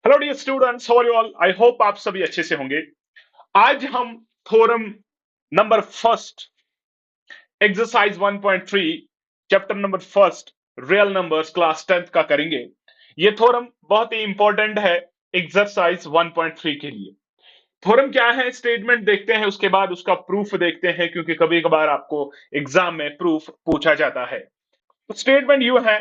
Hello dear students, how are you all? I hope आप सभी अच्छे से होंगे। आज हम theorem number first, exercise 1.3, chapter number first, real numbers, class 10th का करेंगे। ये थ्योरम बहुत ही इंपॉर्टेंट है एक्सरसाइज 1.3 के लिए। थ्योरम क्या है, स्टेटमेंट देखते हैं, उसके बाद उसका प्रूफ देखते हैं, क्योंकि कभी कभार आपको एग्जाम में प्रूफ पूछा जाता है। स्टेटमेंट यू है,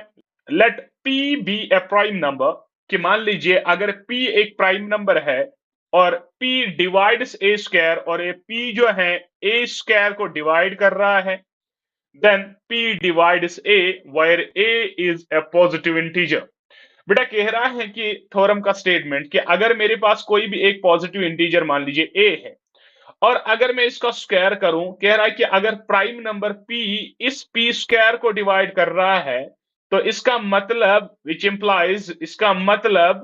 लेट P बी ए प्राइम नंबर, कि मान लीजिए अगर P एक प्राइम नंबर है और P डिवाइड्स ए स्क्वायर, और ये P जो है ए स्क्वायर को डिवाइड कर रहा है, then P divides A where A is a positive integer. बेटा कह रहा है कि थ्योरम का स्टेटमेंट कि अगर मेरे पास कोई भी एक पॉजिटिव इंटीजर मान लीजिए ए है, और अगर मैं इसका स्क्वायर करूं, कह रहा है कि अगर प्राइम नंबर p इस p स्क्वायर को डिवाइड कर रहा है, तो इसका मतलब विच इंप्लाइज, इसका मतलब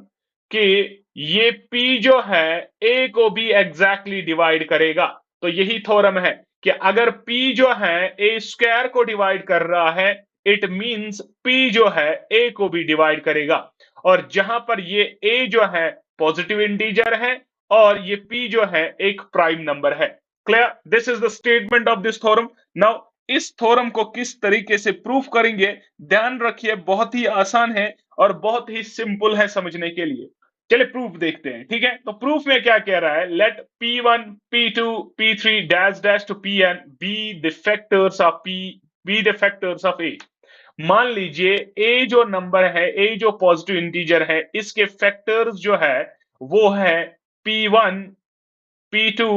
कि ये p जो है a को भी एग्जैक्टली डिवाइड करेगा। तो यही थ्योरम है कि अगर p जो है a स्क्वायर को डिवाइड कर रहा है, इट मींस p जो है a को भी डिवाइड करेगा। और जहां पर ये a जो है पॉजिटिव इंटीजर है और ये p जो है एक प्राइम नंबर है। Clear? This is the statement of this theorem. Now इस थ्योरम को किस तरीके से प्रूफ करेंगे, ध्यान रखिए, बहुत ही आसान है और बहुत ही सिंपल है समझने के लिए। चलिए प्रूफ देखते हैं। ठीक है, तो प्रूफ में क्या कह रहा है, let p1 p2 p3 dash dash to pn be the factors of p, be the factors of a। मान लीजिए a जो नंबर है, a जो पॉजिटिव इंटीजर है, इसके फैक्टर्स जो है वो है P1 P2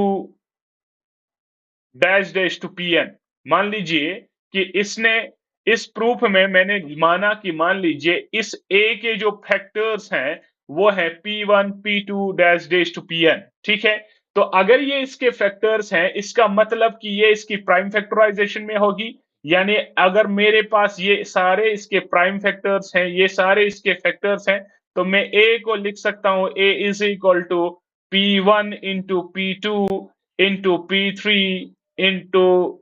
dash dash to Pn। मान लीजिए कि इसने, इस प्रूफ में मैंने माना कि मान लीजिए इस a के जो फैक्टर्स हैं वो है P1 P2 dash dash to Pn। ठीक है, तो अगर ये इसके फैक्टर्स हैं, इसका मतलब कि ये इसकी प्राइम फैक्टराइजेशन में होगी। यानी अगर मेरे पास ये सारे इसके प्राइम फैक्टर्स हैं, ये सारे इसके फैक्टर्स हैं, तो मैं a को लिख सकता हूं, a is equal to P1 into P2 into P3 into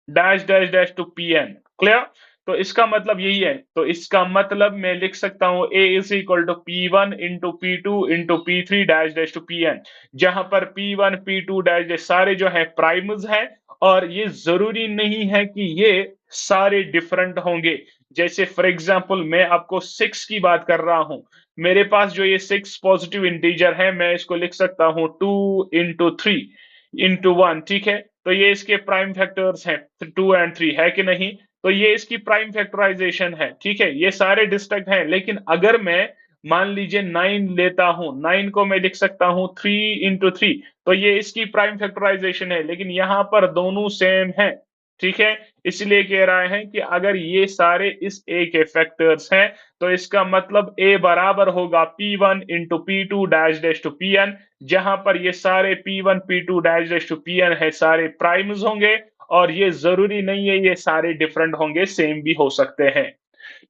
dash dash dash to Pn। Clear? तो इसका मतलब यही है, तो इसका मतलब मैं लिख सकता हूं a is equal to P1 into P2 into P3 dash dash to Pn, जहां पर P1 P2 डैश डैश सारे जो है प्राइम्स हैं, और ये जरूरी नहीं है कि ये सारे डिफरेंट होंगे। जैसे फॉर एग्जांपल मैं आपको 6 की बात कर रहा हूं, मेरे पास जो ये 6 पॉजिटिव इंटीजर है, मैं इसको लिख सकता हूं 2 इंटू 3 इंटू 1। ठीक है, तो ये इसके प्राइम फैक्टर्स हैं 2 एंड 3, है कि नहीं? तो ये इसकी प्राइम फैक्टराइजेशन है। ठीक है, ये सारे डिस्ट्रक्ट हैं, लेकिन अगर मैं मान लीजिए 9 लेता हूं, 9 को मैं लिख सकता हूं 3 इंटू 3, तो ये इसकी प्राइम फैक्टराइजेशन है, लेकिन यहां पर दोनों सेम है। ठीक है, इसलिए कह रहा है कि अगर ये सारे इस a के फैक्टर्स हैं, तो इसका मतलब a बराबर होगा P1 into P2 dash dash to Pn, जहां पर ये सारे P1 P2 dash dash to Pn है, सारे प्राइम्स होंगे, और ये जरूरी नहीं है ये सारे डिफरेंट होंगे, सेम भी हो सकते हैं।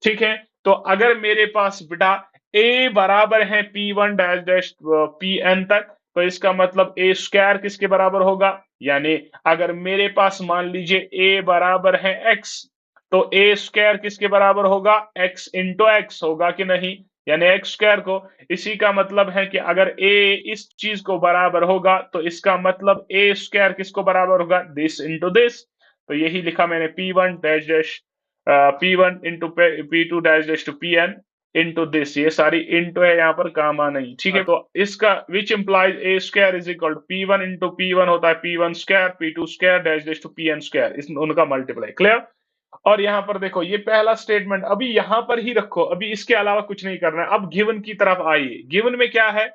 ठीक है, तो अगर मेरे पास बेटा a बराबर है P1 डैश डैश Pn तक, तो इसका मतलब a स्क्वायर किसके बराबर होगा, यानी अगर मेरे पास मान लीजिए a बराबर है x, तो a स्क्वायर किसके बराबर होगा, x इंटू एक्स होगा कि नहीं, यानी x स्क्वायर को। इसी का मतलब है कि अगर a इस चीज को बराबर होगा, तो इसका मतलब a स्क्वायर किसको बराबर होगा, दिस इंटू दिस। तो यही लिखा मैंने, P1 dash dash P1 into P2 dash dash to Pn into this. ये सारी इंटू है, यहाँ पर काम आ नहीं। ठीक है, तो इसका which implies a square is equal to P1 into P1 होता है P1 square, P2 square dash dash to Pn square, इस उनका मल्टीप्लाई। क्लियर? और यहां पर देखो, ये पहला स्टेटमेंट अभी यहां पर ही रखो, अभी इसके अलावा कुछ नहीं करना है। अब गिवन की तरफ आइए। गिवन में क्या है,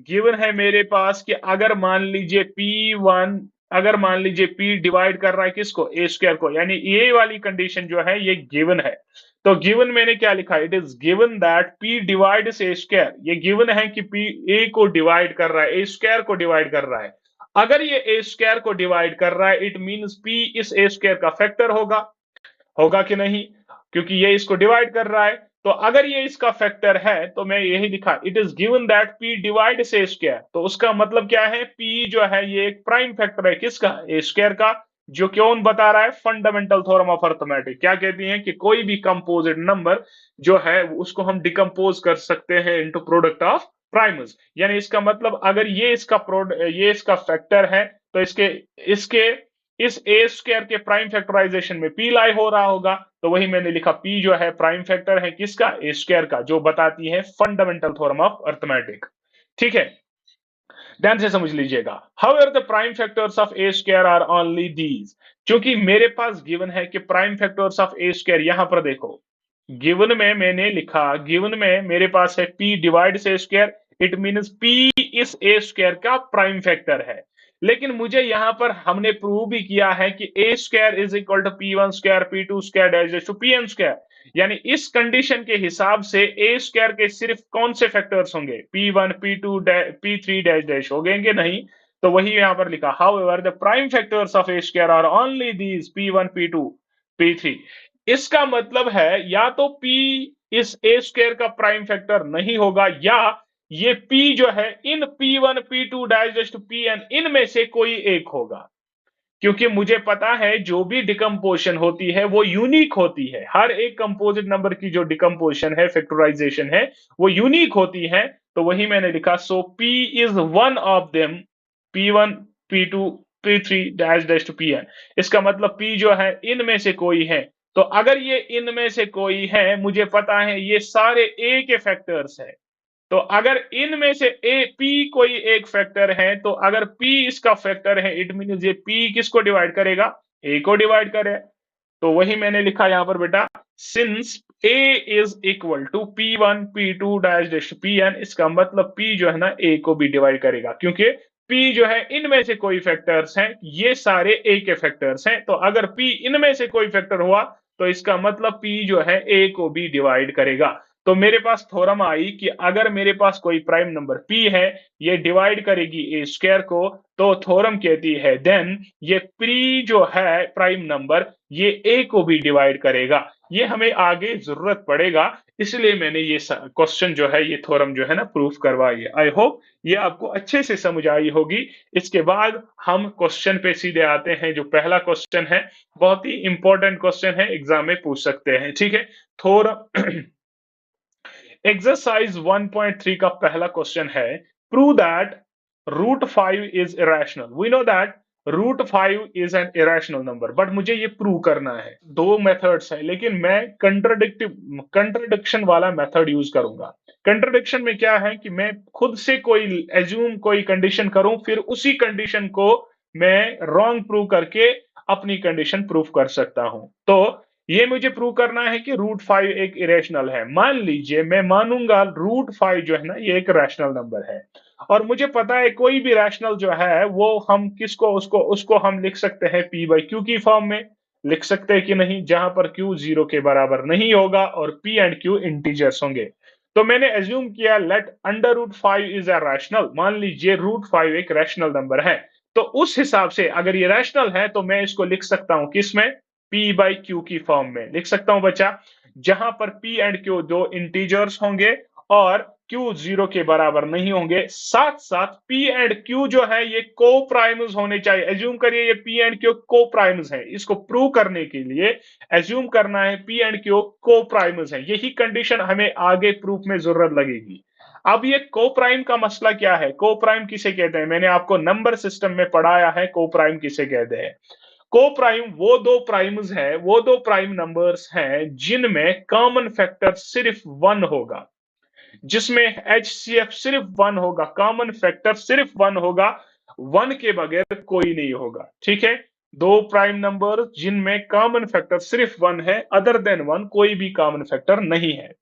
गिवन है मेरे पास कि अगर मान लीजिए P1, अगर मान लीजिए P डिवाइड कर रहा है किसको, ए स्क्वायर को, यानी ये वाली कंडीशन जो है ये गिवन है। तो गिवन मैंने क्या लिखा, it is given that P divides a square. ये गिवन है कि P ए को डिवाइड कर रहा है, ए स्क्वायर को डिवाइड कर रहा है। अगर ये ए स्क्वायर को डिवाइड कर रहा है, इट मींस P इस ए स्क्वायर का फैक्टर होगा, होगा कि नहीं, क्योंकि ये इसको डिवाइड कर रहा है। तो अगर ये इसका फैक्टर है, तो मैं यही लिखा, it is given that P divide से स्क्वायर। तो उसका मतलब क्या है, P जो है ये एक प्राइम फैक्टर है किसका, ए स्क्वायर का। जो क्यों बता रहा है, फंडामेंटल थ्योरम ऑफ अर्थमेटिक क्या कहती है कि कोई भी कंपोजिट नंबर जो है उसको हम डिकम्पोज कर सकते हैं इनटू प्रोडक्ट ऑफ प्राइम्स, यानी इसका मतलब अगर ये इसका फैक्टर है तो इसके इसके इस ए स्क्वायर के प्राइम फैक्टराइजेशन में पी लाई हो रहा होगा, तो वही मैंने लिखा पी जो है प्राइम फैक्टर है किसका, ए स्क्वायर का, जो बताती है फंडामेंटल थ्योरम ऑफ अर्थमेटिक। ठीक है, ध्यान से समझ लीजिएगा। However the prime factors of a square are only these, क्योंकि मेरे पास गिवन है कि prime factors of a square, यहां पर देखो गिवन में मैंने लिखा, गिवन में मेरे पास है p डिवाइड से स्क्वायर, इट मींस p इस ए स्क्वायर का प्राइम फैक्टर है। लेकिन मुझे यहां पर हमने प्रूव भी किया है कि A square is equal to P one square P two square dash to P N square, यानी इस कंडीशन के हिसाब से ए स्क्वायर के सिर्फ कौन से फैक्टर्स होंगे, P one P two P three dash dash हो गएंगे नहीं, तो वही यहां पर लिखा however the prime factors of a square are only these P one P two P three. इसका मतलब है या तो p इस ए स्क्वायर का प्राइम फैक्टर नहीं होगा, या ये p जो है इन p1 p2 dash to pn इनमें से कोई एक होगा। क्योंकि मुझे पता है जो भी डिकम्पोजिशन होती है वो यूनिक होती है, हर एक कंपोजिट नंबर की जो डिकम्पोजिशन है, फैक्टराइजेशन है, वो यूनिक होती है। तो वही मैंने लिखा, so p is one of them, p1 p2 p3 dash dash to pn। इसका मतलब p जो है इनमें से कोई है। तो अगर ये इनमें से कोई है, मुझे पता है ये सारे a के फैक्टर्स है, तो अगर इनमें से ए पी कोई एक फैक्टर है, तो अगर पी इसका फैक्टर है, इट मीन ये पी किसको डिवाइड करेगा, ए को डिवाइड करे। तो वही मैंने लिखा यहां पर बेटा, since a is equal to P one P two dash dash P N, इसका मतलब पी जो है ना ए को भी डिवाइड करेगा, क्योंकि पी जो है इनमें से कोई फैक्टर्स हैं, ये सारे ए के फैक्टर्स हैं। तो अगर पी इनमें से कोई फैक्टर हुआ, तो इसका मतलब पी जो है ए को भी डिवाइड करेगा। तो मेरे पास थ्योरम आई कि अगर मेरे पास कोई प्राइम नंबर p है, ये डिवाइड करेगी ए स्क्वायर को, तो थ्योरम कहती है देन ये p जो है प्राइम नंबर, ये a को भी डिवाइड करेगा। ये हमें आगे जरूरत पड़ेगा, इसलिए मैंने ये क्वेश्चन जो है, ये थ्योरम जो है ना प्रूफ करवाई है। आई होप ये आपको अच्छे से समझ आई होगी। इसके बाद हम क्वेश्चन पे सीधे आते हैं। जो पहला क्वेश्चन है, बहुत ही इंपॉर्टेंट क्वेश्चन है, एग्जाम में पूछ सकते हैं। ठीक है, थ्योरम एक्सरसाइज 1.3 का पहला क्वेश्चन है, prove that root 5 is irrational. We know that root 5 is an irrational number, but मुझे ये प्रूव करना है। दो मेथड्स है, लेकिन मैं कंट्रडिक्शन वाला मेथड यूज करूंगा। कंट्रडिक्शन में क्या है कि मैं खुद से कोई एज्यूम कोई कंडीशन करूं, फिर उसी कंडीशन को मैं रॉन्ग प्रूव करके अपनी कंडीशन प्रूव कर सकता हूं। तो ये मुझे प्रूव करना है कि रूट 5 एक इरेशनल है। मान लीजिए मैं मानूंगा रूट 5 जो है ना, ये एक रैशनल नंबर है, और मुझे पता है कोई भी रैशनल जो है वो हम किसको उसको उसको हम लिख सकते हैं p बाई क्यू की फॉर्म में। लिख सकते हैं कि नहीं, जहां पर q 0 के बराबर नहीं होगा और p एंड q इंटीजर्स होंगे। तो मैंने एज्यूम किया let under root 5 is a rational, मान लीजिए रूट 5 एक रैशनल नंबर है। तो उस हिसाब से अगर ये रैशनल है, तो मैं इसको लिख सकता हूं किसमें, p बाई क्यू की फॉर्म में लिख सकता हूं बच्चा, जहां पर p एंड q दो इंटीजर्स होंगे और q 0 के बराबर नहीं होंगे। साथ साथ p एंड q जो है ये को प्राइम्स होने चाहिए। एज्यूम करिए ये p एंड q को प्राइम्स हैं, इसको प्रूव करने के लिए एज्यूम करना है p एंड q को प्राइम्स हैं। यही कंडीशन हमें आगे प्रूफ में जरूरत लगेगी। अब ये को प्राइम का मसला क्या है, को प्राइम किसे कहते हैं, मैंने आपको नंबर सिस्टम में पढ़ाया है को प्राइम किसे कहते हैं। को प्राइम वो दो प्राइम्स है, वो दो प्राइम नंबर्स हैं जिनमें कॉमन फैक्टर सिर्फ वन होगा, जिसमें HCF सिर्फ वन होगा, कॉमन फैक्टर सिर्फ वन होगा, वन के बगैर कोई नहीं होगा। ठीक है, दो प्राइम नंबर जिनमें कॉमन फैक्टर सिर्फ वन है, अदर देन वन कोई भी कॉमन फैक्टर नहीं है।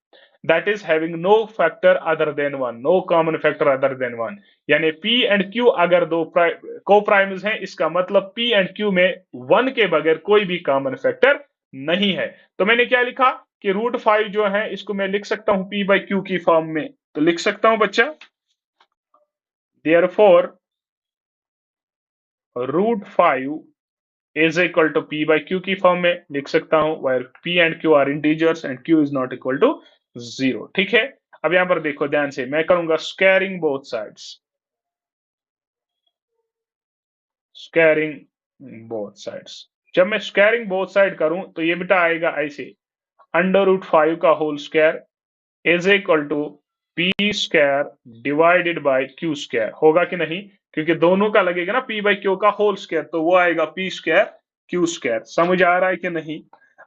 That is having no factor other than one, no common factor other than one. यानी p एंड q अगर दो को प्राइम्स हैं, इसका मतलब p एंड q में वन के बगैर कोई भी कॉमन फैक्टर नहीं है। तो मैंने क्या लिखा कि रूट 5 जो है इसको मैं लिख सकता हूं p बाई क्यू की फॉर्म में, तो लिख सकता हूं बच्चा, therefore root 5 is equal to p by Q की फॉर्म में लिख सकता हूं, where p and q are integers and q is not equal to 0। ठीक है, अब यहां पर देखो ध्यान से, मैं करूंगा squaring both sides, squaring both sides. जब मैं स्क्वायरिंग बोथ साइड करूं तो ये बेटा आएगा ऐसे, अंडर रूट 5 का whole square is equal to P square divided by Q square, होगा कि नहीं? क्योंकि दोनों का लगेगा ना पी बाई क्यू का होल स्क्वायर, तो वो आएगा पी स्क्वायर क्यू स्क्वायर। समझ आ रहा है कि नहीं?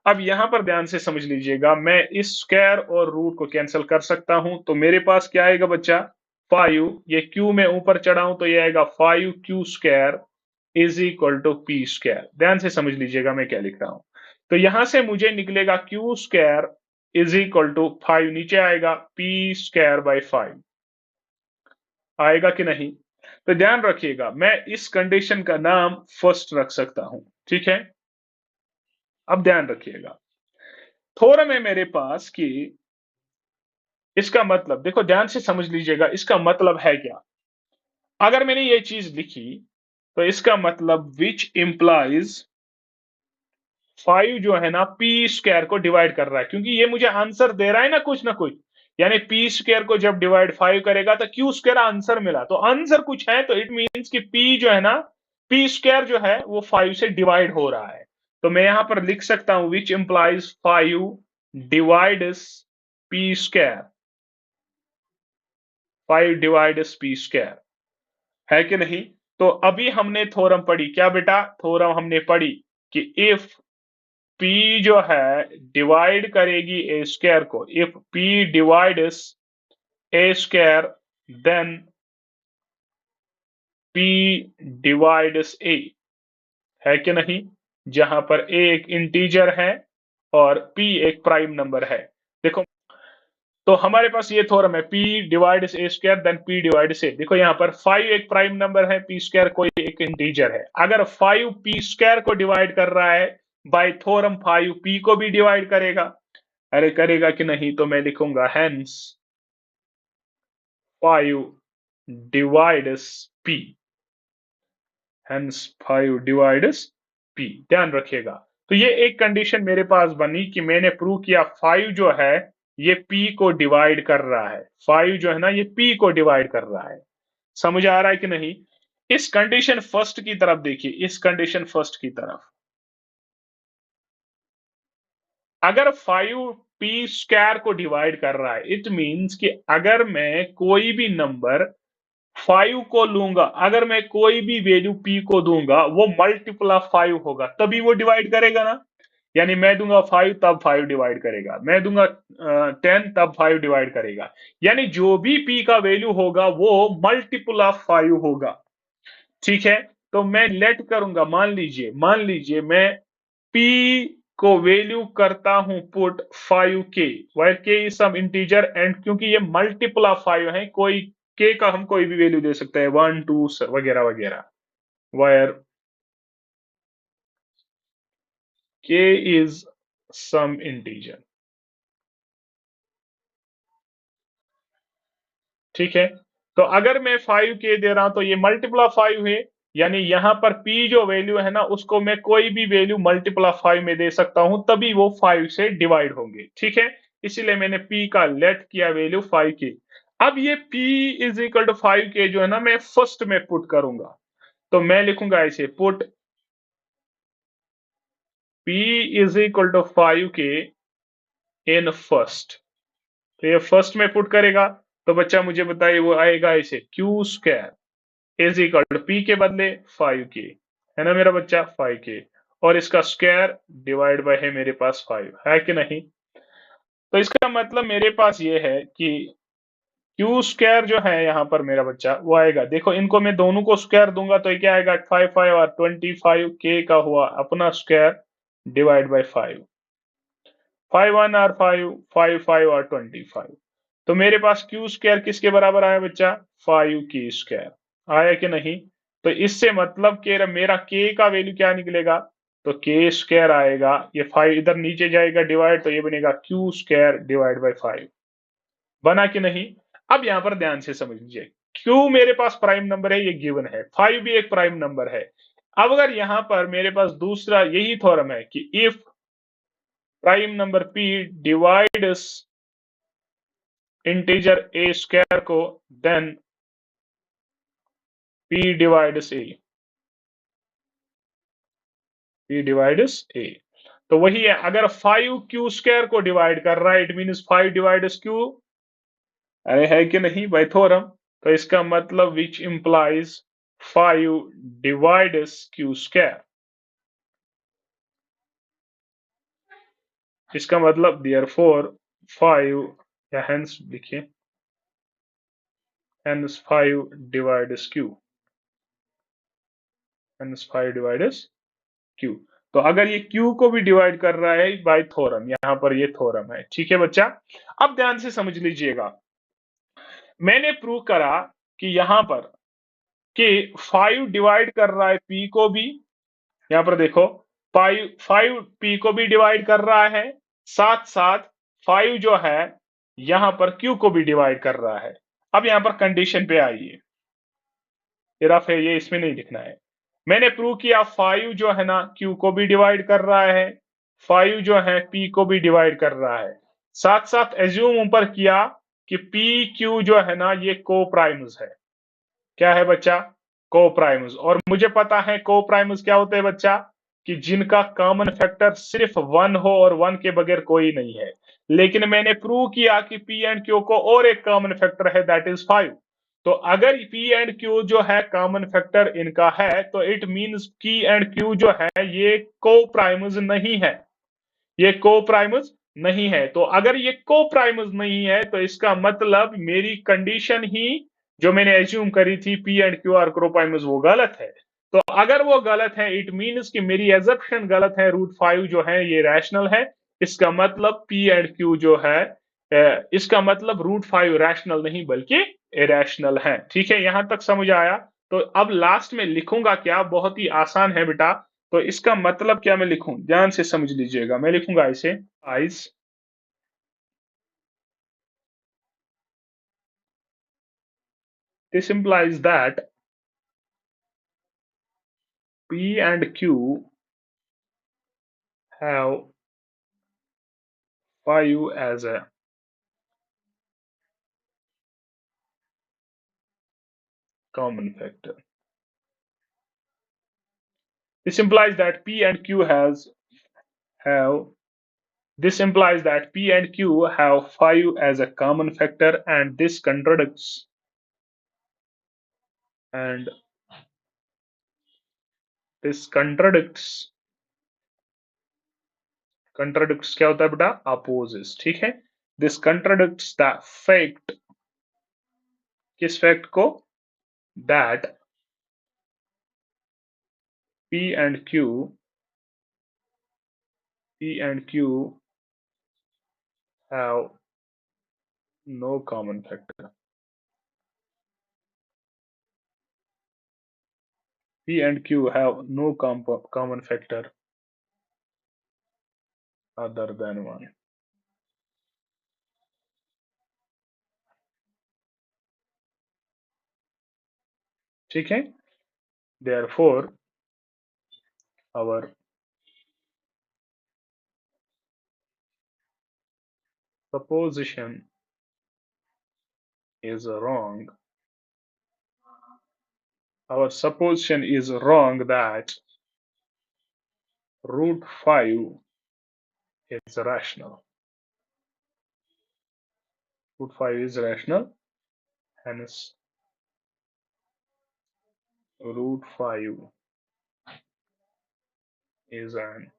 अब यहां पर ध्यान से समझ लीजिएगा, मैं इस स्क्वायर और रूट को कैंसिल कर सकता हूं, तो मेरे पास क्या आएगा बच्चा? 5, ये क्यू में ऊपर चढ़ाऊं तो ये आएगा 5 Q square is equal to P square. ध्यान से समझ लीजिएगा मैं क्या लिख रहा हूं। तो यहां से मुझे निकलेगा Q square is equal to 5, नीचे आएगा पी स्क्वायर बाई 5, आएगा कि नहीं? तो ध्यान रखिएगा, मैं इस कंडीशन का नाम फर्स्ट रख सकता हूं, ठीक है? अब ध्यान रखिएगा, थोरम है मेरे पास कि इसका मतलब देखो, ध्यान से समझ लीजिएगा, इसका मतलब है क्या? अगर मैंने ये चीज लिखी तो इसका मतलब विच इंप्लाइज 5 जो है ना पी स्क्वायर को डिवाइड कर रहा है, क्योंकि ये मुझे आंसर दे रहा है ना कुछ, यानी पी स्क्वायर को जब डिवाइड 5 करेगा तो क्यू स्क्वायर आंसर मिला, तो आंसर कुछ है, तो इट मींस कि पी जो है ना, पी स्क्वायर जो है वो 5 से डिवाइड हो रहा है। तो मैं यहां पर लिख सकता हूं which implies 5 divides P square, 5 divides P square, है कि नहीं? तो अभी हमने थ्योरम पढ़ी क्या बेटा? थ्योरम हमने पढ़ी कि इफ P जो है डिवाइड करेगी ए स्क्वायर को, if P divides a square then P divides A, है कि नहीं? जहां पर A एक इंटीजर है और P एक प्राइम नंबर है। देखो, तो हमारे पास ये थ्योरम है P divides a square then P divides A। देखो यहां पर 5 एक प्राइम नंबर है, P स्क्वायर कोई एक इंटीजर है। अगर 5 P स्क्वायर को डिवाइड कर रहा है, बाय थ्योरम 5 P को भी डिवाइड करेगा। अरे करेगा कि नहीं? तो मैं लिखूंगा hence 5 divides P, hence 5 divides P। ध्यान रखिएगा, तो ये एक कंडीशन मेरे पास बनी कि मैंने प्रूव किया 5 जो है ये P को डिवाइड कर रहा है, 5 जो है ना ये P को डिवाइड कर रहा है। समझ आ रहा है कि नहीं? इस कंडीशन फर्स्ट की तरफ देखिए, इस कंडीशन फर्स्ट की तरफ, अगर 5 पी स्क्वायर को डिवाइड कर रहा है, इट मींस कि अगर मैं कोई भी नंबर 5 को लूंगा, अगर मैं कोई भी वैल्यू p को दूंगा, वो मल्टीपल ऑफ 5 होगा, तभी वो डिवाइड करेगा ना। यानी मैं दूंगा 5 तब 5 डिवाइड करेगा, मैं दूंगा 10 तब 5 डिवाइड करेगा। यानी जो भी p का वैल्यू होगा वो मल्टीपल ऑफ 5 होगा, ठीक है? तो मैं लेट करूंगा, मान लीजिए मैं p को वैल्यू करता हूं put 5k, where k is some integer, and क्योंकि ये मल्टीपल ऑफ 5 है, कोई k का हम कोई भी वैल्यू दे सकते हैं, 1 2 वगैरह वगैरह, where k is some integer, ठीक है? तो अगर मैं 5k दे रहा हूं तो ये मल्टीपल ऑफ 5 है, यानी यहां पर p जो वैल्यू है ना उसको मैं कोई भी वैल्यू मल्टीपल ऑफ 5 में दे सकता हूं, तभी वो 5 से डिवाइड होंगे, ठीक है? इसीलिए मैंने p का लेट किया वैल्यू 5k। अब ये p is equal to 5k जो है ना मैं फर्स्ट में पुट करूंगा, तो मैं लिखूंगा ऐसे, put p is equal to 5k in first. तो ये फर्स्ट में पुट करेगा, तो बच्चा मुझे बताइए वो आएगा ऐसे, Q square is equal to P के बदले 5k, है ना मेरा बच्चा 5k, और इसका स्क्वायर डिवाइड बाय है मेरे पास 5, है कि नहीं? तो इसका मतलब मेरे पास ये है कि क्यू स्क्वायर जो है यहाँ पर मेरा बच्चा वो आएगा, देखो इनको मैं दोनों को स्क्वायर दूंगा तो ये क्या आएगा, 5 5 और 25 k का हुआ अपना स्क्वायर डिवाइड बाय 5, 5 1 और 5 5 5 और 25, तो मेरे पास क्यू स्क्वायर किसके बराबर आया बच्चा, 5k स्क्वायर, आया कि नहीं? तो इससे मतलब कि मेरा k का वैल्यू क्या निकलेगा, तो k स्क्वायर आएगा, ये 5 इधर नीचे जाएगा डिवाइड, तो ये बनेगा क्यू स्क्वायर डिवाइड बाई 5, बना कि नहीं? अब यहां पर ध्यान से समझ लीजिए, क्यू मेरे पास प्राइम नंबर है, ये गिवन है, 5 भी एक प्राइम नंबर है। अब अगर यहां पर मेरे पास दूसरा यही थ्योरम है कि if prime number p divides integer a square को, then p divides a, p divides a, तो वही है, अगर 5 क्यू स्क्वायर को डिवाइड कर रहा है, इट मींस 5 डिवाइड्स q, अरे है कि नहीं बाय थ्योरम? तो इसका मतलब which implies 5 divides Q square. इसका मतलब देयरफॉर 5 या हेंस लिखिए, hence 5 divides Q, hence 5 divides Q. तो अगर ये क्यू को भी डिवाइड कर रहा है बाय थ्योरम, यहां पर ये थ्योरम है, ठीक है बच्चा। अब ध्यान से समझ लीजिएगा, मैंने प्रूव करा कि यहां पर कि 5 डिवाइड कर रहा है पी को भी, यहां पर देखो 5 पी को भी डिवाइड कर रहा है, साथ साथ 5 जो है यहां पर क्यू को भी डिवाइड कर रहा है। अब यहां पर कंडीशन पे आइए, ये रफ है, ये इसमें नहीं लिखना है। मैंने प्रूव किया 5 जो है ना क्यू को भी डिवाइड कर रहा है, 5 जो है पी को भी डिवाइड कर रहा है। साथ साथ एज्यूम ऊपर किया कि पी क्यू जो है ना ये को प्राइम्स है। क्या है बच्चा? को प्राइम्स। और मुझे पता है को प्राइम्स क्या होते हैं बच्चा, कि जिनका कॉमन फैक्टर सिर्फ 1 हो और 1 के बगैर कोई नहीं है। लेकिन मैंने प्रूव किया कि पी एंड क्यू को और एक कॉमन फैक्टर है, दैट इज 5। तो अगर पी एंड क्यू जो है कॉमन फैक्टर इनका है, तो it means P and Q जो है ये को प्राइम्स नहीं है, ये को प्राइम्स नहीं है। तो अगर ये को प्राइम्स नहीं है तो इसका मतलब मेरी कंडीशन ही जो मैंने एज्यूम करी थी पी एंड क्यू आर को प्राइम्स, वो गलत है। तो अगर वो गलत है इट मींस कि मेरी एजप्शन गलत है, √5 जो है ये रैशनल है। इसका मतलब पी एंड क्यू जो है इसका मतलब √5 रैशनल नहीं बल्कि इरेशनल है। ठीक है, यहां तक समझ आया? तो अब लास्ट में लिखूंगा क्या, बहुत ही आसान है बेटा। तो इसका मतलब क्या मैं लिखूं, ध्यान से समझ लीजिएगा। मैं लिखूंगा इसे ice, this implies that P and Q have phi as a common factor. This implies that P and Q has have this implies that P and Q have phi as a common factor, and this and this contradicts क्या होता है बेटा, opposes. ठीक है, this contradicts the fact, किस fact को, that P and Q have no common factor. P and Q have no common factor other than 1. ठीक है, therefore our supposition is wrong. Our supposition is wrong that √5 is rational. √5 is rational, hence √5 is an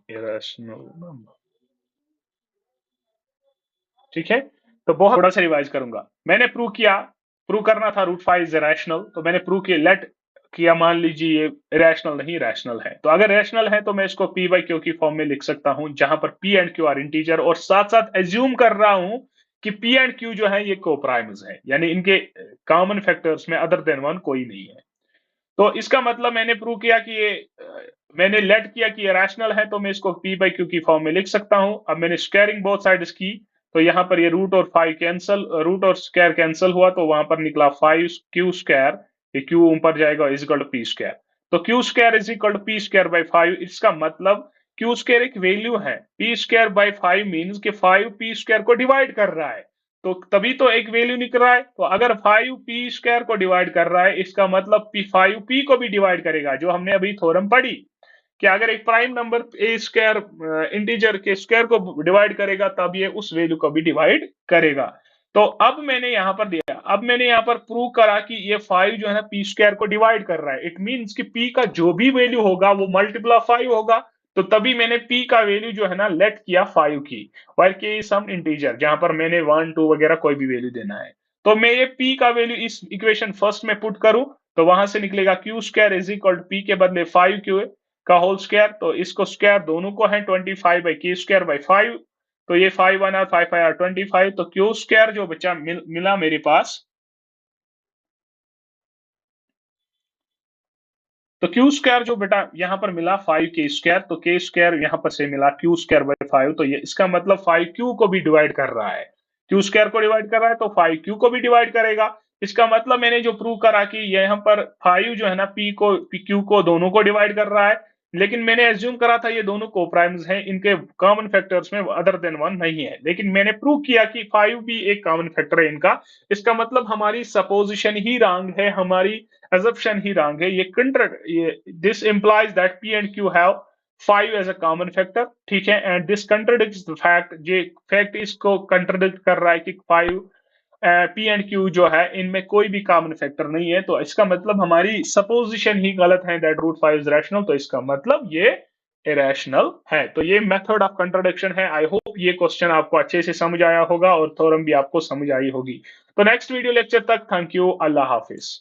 irrational number. ठीक है, तो बहुत थोड़ा सा revise करूंगा। मैंने प्रूव किया, प्रूव करना था √5 इज रैशनल, तो मैंने प्रूव किया, लेट किया, मान लीजिए ये रैशनल नहीं रैशनल है। तो अगर रैशनल है तो मैं इसको पी बाई क्यू की फॉर्म में लिख सकता हूं, जहां पर P and Q R integer, और साथ साथ एज्यूम कर रहा हूं कि पी एंड क्यू जो है ये कोप्राइम्स है, यानी इनके कॉमन फैक्टर्स में अदर देन 1 कोई नहीं है। तो इसका मतलब मैंने प्रूव किया कि ये मैंने लेट किया कि ये रैशनल है, तो मैं इसको पी बाई क्यू की फॉर्म में लिख सकता हूं। अब मैंने स्क्वायरिंग बोथ साइड्स की, तो यहां पर ये रूट और 5 कैंसल, रूट और स्क्वायर कैंसल हुआ, तो वहां पर निकला 5 क्यू स्क्वायर, ये क्यू ऊपर जाएगा, is equal to P square. तो Q square is equal to P square by 5। इसका मतलब क्यू स्क्वायर एक वैल्यू है, पी स्क्वायर बाई 5 मीन्स कि 5 पी स्क्वायर को डिवाइड कर रहा है, तो तभी तो एक वैल्यू निकल रहा है। तो अगर 5 पी स्क्वायर को डिवाइड कर रहा है, इसका मतलब 5 पी को भी डिवाइड करेगा, जो हमने अभी थ्योरम पढ़ी। कि अगर एक prime number A square integer के स्क्वायर को डिवाइड करेगा तब ये उस वैल्यू को भी डिवाइड करेगा। तो अब मैंने यहां पर दिया, अब मैंने यहां पर प्रूव करा कि ये 5 जो है ना पी स्क्वायर को डिवाइड कर रहा है। इट मींस कि पी का जो भी वैल्यू होगा वो मल्टीपल ऑफ 5 होगा। तो तभी मैंने पी का वैल्यू जो है ना लेट किया 5 की, वाइल के सम इंटीजर जहां पर मैंने 1 2 वगैरह कोई भी वैल्यू देना है। तो मैं ये पी का वैल्यू इस इक्वेशन फर्स्ट में पुट करूं तो वहां से निकलेगा Q square is equal to P के बदले 5 क्यू का होल स्क्वायर। तो इसको स्क्वायर दोनों को है 25 बाई के स्क्वायर बाई 5। तो ये 5 1 और 5 5 आर 25। तो क्यू स्क्वायर जो बचा मिला मेरे पास, तो क्यू स्क्वायर जो बेटा यहां पर मिला 5 के स्क्वायर, तो के स्क्वायर यहां पर से मिला क्यू स्क्वायर बाई 5। तो ये इसका मतलब 5 क्यू को भी डिवाइड कर रहा है, क्यू स्क्वायर को डिवाइड कर रहा है तो 5 क्यू को भी डिवाइड करेगा। इसका मतलब मैंने जो प्रूव करा कि यहाँ पर 5 जो है ना पी को पी क्यू को दोनों को डिवाइड कर रहा है। लेकिन मैंने एज्यूम करा था ये दोनों कोप्राइम्स हैं, इनके कॉमन फैक्टर्स में अदर देन 1 नहीं है। लेकिन मैंने प्रूव किया कि 5 भी एक कॉमन फैक्टर है इनका। इसका मतलब हमारी सपोजिशन ही रॉन्ग है, हमारी assumption ही wrong है। ये this implies that P and Q have 5 as a common factor, ठीक है, and this contradicts the fact, ये fact इसको contradict कर रहा है कि 5 P and Q जो है इनमें कोई भी कॉमन फैक्टर नहीं है। तो इसका मतलब हमारी सपोजिशन ही गलत है दैट रूट 5 इज रैशनल। तो इसका मतलब ये इरेशनल है। तो ये मेथड ऑफ कंट्रोडिक्शन है। आई होप ये क्वेश्चन आपको अच्छे से समझ आया होगा और थ्योरम भी आपको समझ आई होगी। तो नेक्स्ट वीडियो लेक्चर तक थैंक यू, अल्लाह हाफिज।